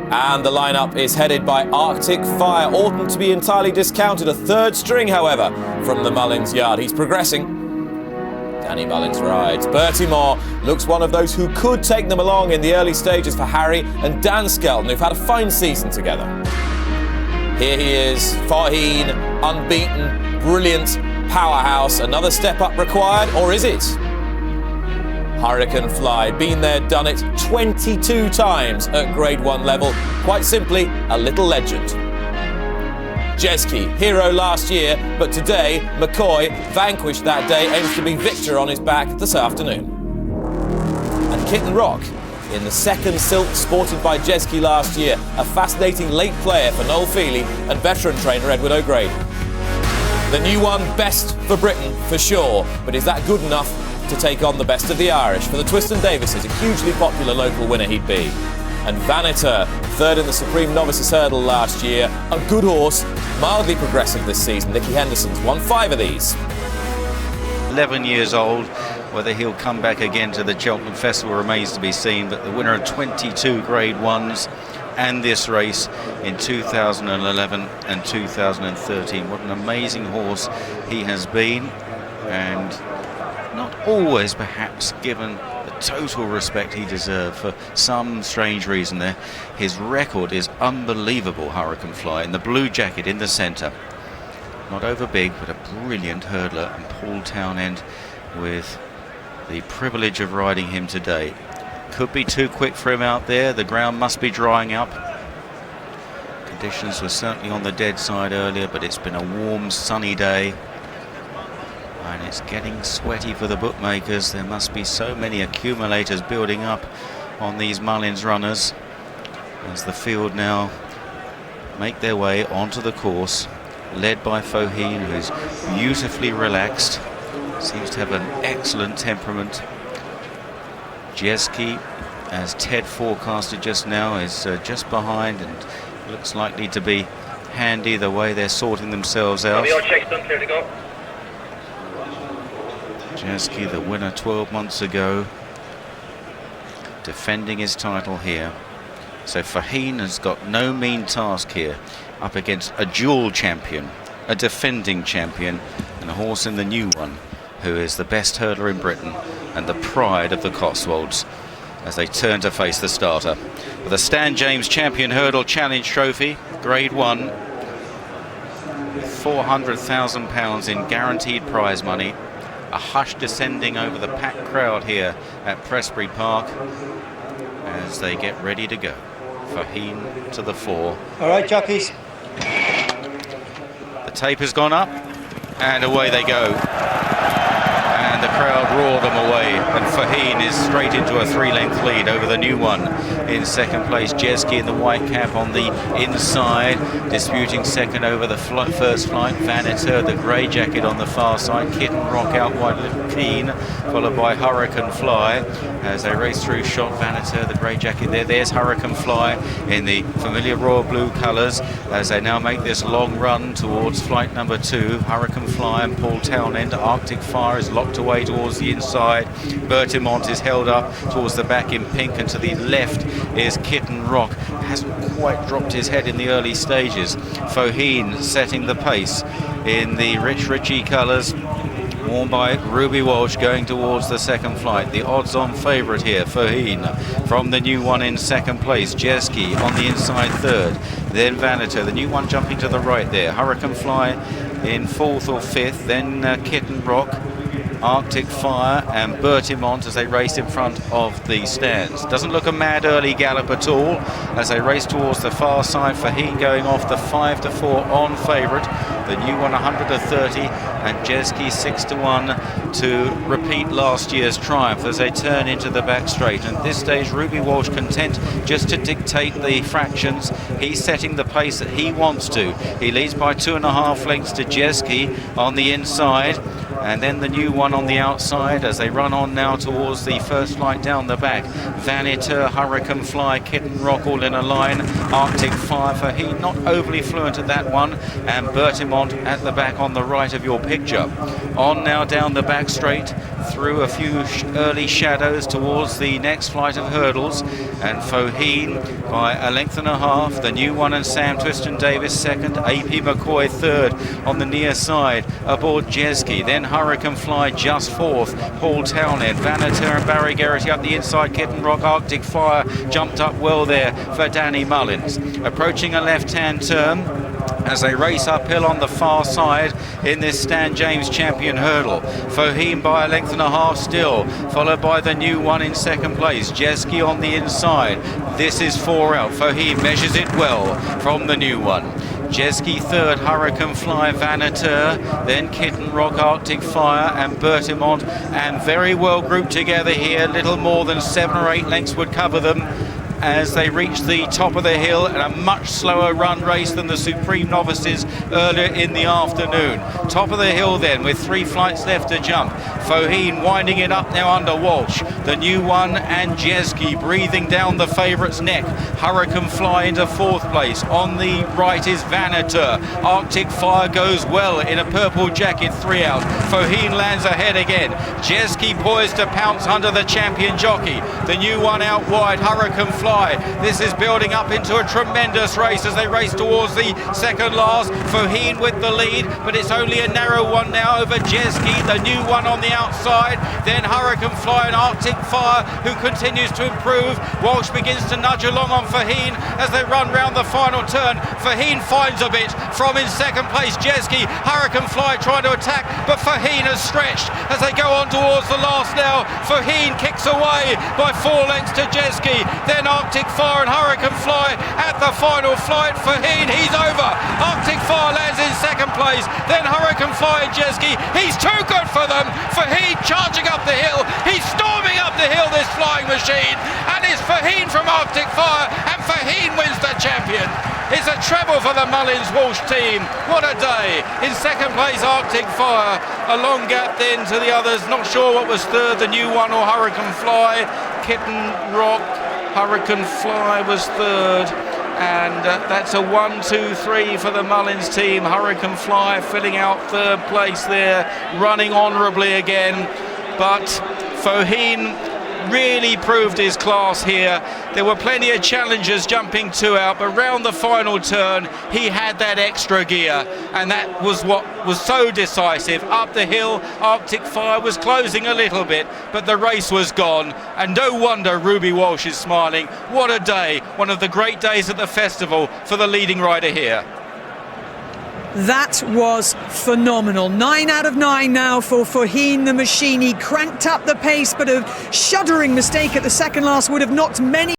And the lineup is headed by Arctic Fire, oughtn't to be entirely discounted. A third string, however, from the Mullins yard. He's progressing. Danny Mullins rides. Bertie Moore looks one of those who could take them along in the early stages for Harry and Dan Skelton, who've had a fine season together. Here he is, Faugheen, unbeaten, brilliant, powerhouse. Another step up required, or is it? Hurricane Fly, been there, done it 22 times at Grade 1 level. Quite simply, a little legend. Jeski, hero last year, but today, McCoy, vanquished that day, aims to be victor on his back this afternoon. And Kitten Rock, in the second silk sported by Jeski last year, a fascinating late player for Noel Feely and veteran trainer Edward O'Grady. The new one, best for Britain, for sure, but is that good enough to take on the best of the Irish? For the Twiston Davises, a hugely popular local winner he'd be. And Vaniter, third in the Supreme Novices Hurdle last year. A good horse, mildly progressive this season. Nicky Henderson's won 5 of these. 11 years old. Whether he'll come back again to the Cheltenham Festival remains to be seen, but the winner of 22 Grade 1s and this race in 2011 and 2013. What an amazing horse he has been, and not always perhaps given the total respect he deserved for some strange reason there. His record is unbelievable, Hurricane Fly, in the blue jacket in the centre. Not over big, but a brilliant hurdler, and Paul Townend with the privilege of riding him today. Could be too quick for him out there. The ground must be drying up. Conditions were certainly on the dead side earlier, but it's been a warm, sunny day. And it's getting sweaty for the bookmakers. There must be so many accumulators building up on these Mullins runners as the field now make their way onto the course, led by Faugheen, who's beautifully relaxed, seems to have an excellent temperament. Jeski, as Ted forecasted just now, is just behind and looks likely to be handy the way they're sorting themselves out. Jeski, the winner 12 months ago, defending his title here. So Faugheen has got no mean task here, up against a dual champion, a defending champion, and a horse in the new one, who is the best hurdler in Britain and the pride of the Cotswolds, as they turn to face the starter. With a Stan James Champion Hurdle Challenge Trophy, Grade 1, with £400,000 in guaranteed prize money. A hush descending over the packed crowd here at Prestbury Park as they get ready to go. Faugheen to the fore. All right, jockeys. The tape has gone up, and away they go. And the crowd roar them away, and Faugheen is straight into a 3-length lead over the new one. In second place, Jeski in the white cap on the inside, disputing second over the first flight. Vaniter, the grey jacket on the far side. Kitten Rock out wide, Little Keen, followed by Hurricane Fly as they race through shot. Vaniter, the grey jacket there. There's Hurricane Fly in the familiar royal blue colours as they now make this long run towards flight number 2. Hurricane Fly and Paul Townend. Arctic Fire is locked away towards the inside. Bertimont is held up towards the back in pink, and to the left is Kitten Rock. Hasn't quite dropped his head in the early stages. Faugheen setting the pace in the Rich Ritchie colours, worn by Ruby Walsh, going towards the second flight. The odds-on favourite here, Faugheen, from the new one in second place. Jeski on the inside third. Then Vaniter, the new one jumping to the right there. Hurricane Fly in fourth or fifth. Then Kitten Rock, Arctic Fire and Bertimont as they race in front of the stands. Doesn't look a mad early gallop at all as they race towards the far side. Faugheen going off the 5-4 on favourite. The new one 130 and Jeski 6-1 to repeat last year's triumph as they turn into the back straight. And at this stage, Ruby Walsh content just to dictate the fractions. He's setting the pace that he wants to. He leads by 2.5 lengths to Jeski on the inside, and then the new one on the outside as they run on now towards the first flight down the back. Vaniter, Hurricane Fly, Kitten Rock all in a line. Arctic Fire for he not overly fluent at that one, and Bertimont at the back on the right of your picture. On now down the back straight, through a few early shadows towards the next flight of hurdles, and Faugheen by a length and a half. The new one and Sam Twiston-Davis second, AP McCoy third on the near side aboard Jeski. Then Hurricane Fly just fourth, Paul Townend, Vanater and Barry Geraghty up the inside. Kitten Rock, Arctic Fire jumped up well there for Danny Mullins. Approaching a left-hand turn as they race uphill on the far side in this Stan James Champion hurdle. Faugheen by a length and a half still, followed by the new one in second place. Jeski on the inside. This is 4 out. Faugheen measures it well from the new one. Jeski third, Hurricane Fly, Vanater, then Kitten Rock, Arctic Fire and Bertimont, and very well grouped together here. Little more than 7 or 8 lengths would cover them as they reach the top of the hill, and a much slower run race than the Supreme Novices earlier in the afternoon. Top of the hill then with 3 flights left to jump. Faugheen winding it up now under Walsh. The new one and Jeski breathing down the favourite's neck. Hurricane Fly into 4th place. On the right is Vanater. Arctic Fire goes well in a purple jacket, 3 out. Faugheen lands ahead again. Jeski poised to pounce under the champion jockey. The new one out wide, Hurricane Fly. This is building up into a tremendous race as they race towards the second last. Faugheen with the lead, but it's only a narrow one now over Jeski, the new one on the outside. Then Hurricane Fly and Arctic Fire, who continues to improve. Walsh begins to nudge along on Faugheen as they run round the final turn. Faugheen finds a bit from in second place Jeski. Hurricane Fly trying to attack, but Faugheen has stretched as they go on towards the last now. Faugheen kicks away by 4 lengths to Jeski. Then Arctic Fire and Hurricane Fly at the final flight. Faugheen, he's over. Arctic Fire lands in second place. Then Hurricane Fly and Jeski. He's too good for them. Faugheen charging up the hill. He's storming up the hill, this flying machine. And it's Faugheen from Arctic Fire, and Faugheen wins the champion. It's a treble for the Mullins Walsh team. What a day. In second place, Arctic Fire. A long gap then to the others. Not sure what was third, the new one or Hurricane Fly. Kitten Rock, Hurricane Fly was third, and that's a 1, 2, 3 for the Mullins team. Hurricane Fly filling out third place there, running honourably again, but Faugheen really proved his class here. There were plenty of challengers jumping 2 out, but round the final turn he had that extra gear, and that was what was so decisive. Up the hill, Arctic Fire was closing a little bit, but the race was gone, and no wonder Ruby Walsh is smiling. What a day, one of the great days at the festival for the leading rider here. That was phenomenal. 9 out of 9 now for Faugheen the machine. He cranked up the pace, but a shuddering mistake at the second last would have knocked many